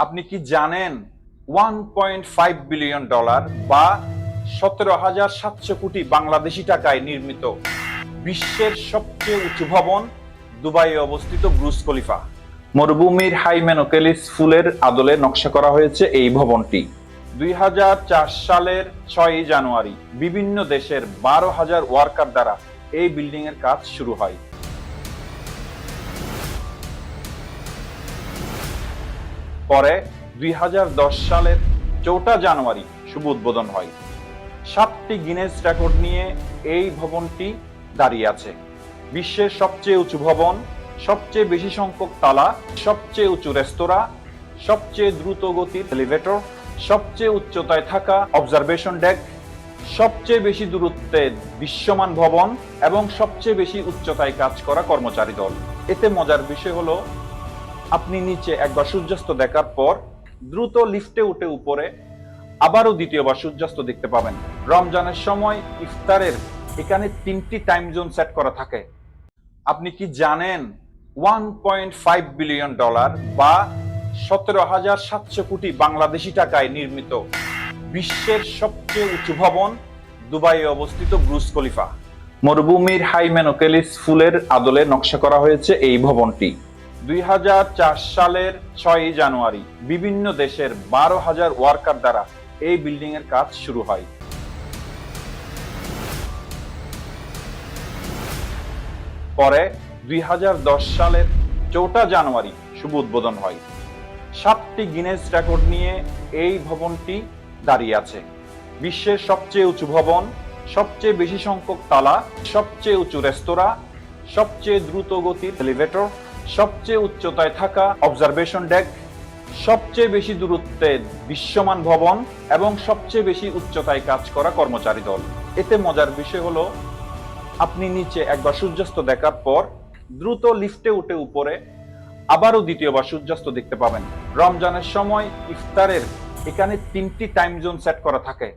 আপনি কি জানেন 1.5 বিলিয়ন ডলার বা 17,700 কোটি বাংলাদেশি টাকায় নির্মিত বিশ্বের সবচেয়ে উঁচু ভবন দুবাইয়ে অবস্থিত ব্রুজ খলিফা। মরুভূমির হাইমেনোকেলিস ফুলের আদলে নকশা করা হয়েছে এই ভবনটি। 2004 সালের 6 জানুয়ারি বিভিন্ন দেশের 12,000 ওয়ার্কার দ্বারা এই বিল্ডিং এর কাজ শুরু হয়। পরে 2010 সালের 4 জানুয়ারি শুভ উদ্বোধন হয়। 7টি গিনেস রেকর্ড নিয়ে এই ভবনটি দাঁড়িয়ে আছে। বিশ্বের সবচেয়ে উঁচু ভবন, সবচেয়ে বেশি সংখ্যক তালা, সবচেয়ে উঁচু রেস্তোরাঁ, সবচেয়ে দ্রুত গতির এলিভেটর, সবচেয়ে উচ্চতায় থাকা অবজারভেশন ডেক, সবচেয়ে বেশি দূরত্বে দৃশ্যমান ভবন এবং সবচেয়ে বেশি উচ্চতায় কাজ করা কর্মচারী দল। এতে মজার বিষয় হলো, আপনি নিচে একবার সূর্যাস্ত দেখার পর দ্রুত লিফটে উঠে উপরে আবারও দ্বিতীয়বার সূর্যাস্ত দেখতে পাবেন। রমজানের সময় ইফতারের এখানে 3টি টাইম জোন সেট করা থাকে। আপনি কি জানেন 1.5 বিলিয়ন ডলার বা 17,700 কোটি বাংলাদেশি টাকায় নির্মিত বিশ্বের সবচেয়ে উঁচু ভবন দুবাইয়ে অবস্থিত ব্রুজ খলিফা। মরুভূমির হাইমেনোকেলিস ফুলের আদলে নকশা করা হয়েছে এই ভবনটি। 2004 সালের 6 জানুয়ারি বিভিন্ন দেশের 12,000 ওয়ার্কার দ্বারা এই বিল্ডিং এর কাজ শুরু হয়। পরে 2010 সালের 4 জানুয়ারি শুভ উদ্বোধন হয়। 7টি গিনেস রেকর্ড নিয়ে এই ভবনটি দাঁড়িয়ে আছে। বিশ্বের সবচেয়ে উঁচু ভবন, সবচেয়ে বেশি সংখ্যক তালা, সবচেয়ে উঁচু রেস্তোরাঁ, সবচেয়ে দ্রুত গতির এলিভেটর, সবচেয়ে উচ্চতায় থাকা অবজারভেশন ডেক, সবচেয়ে বেশি দূরত্বে দৃশ্যমান ভবন এবং সবচেয়ে বেশি উচ্চতায় কাজ করা কর্মচারী দল। এতে মজার বিষয় হলো, আপনি নিচে একবার সূর্যাস্ত দেখার পর দ্রুত লিফটে উঠে উপরে আবারও দ্বিতীয়বার সূর্যাস্ত দেখতে পাবেন। রমজানের সময় ইফতারের এখানে 3টি টাইম জোন সেট করা থাকে।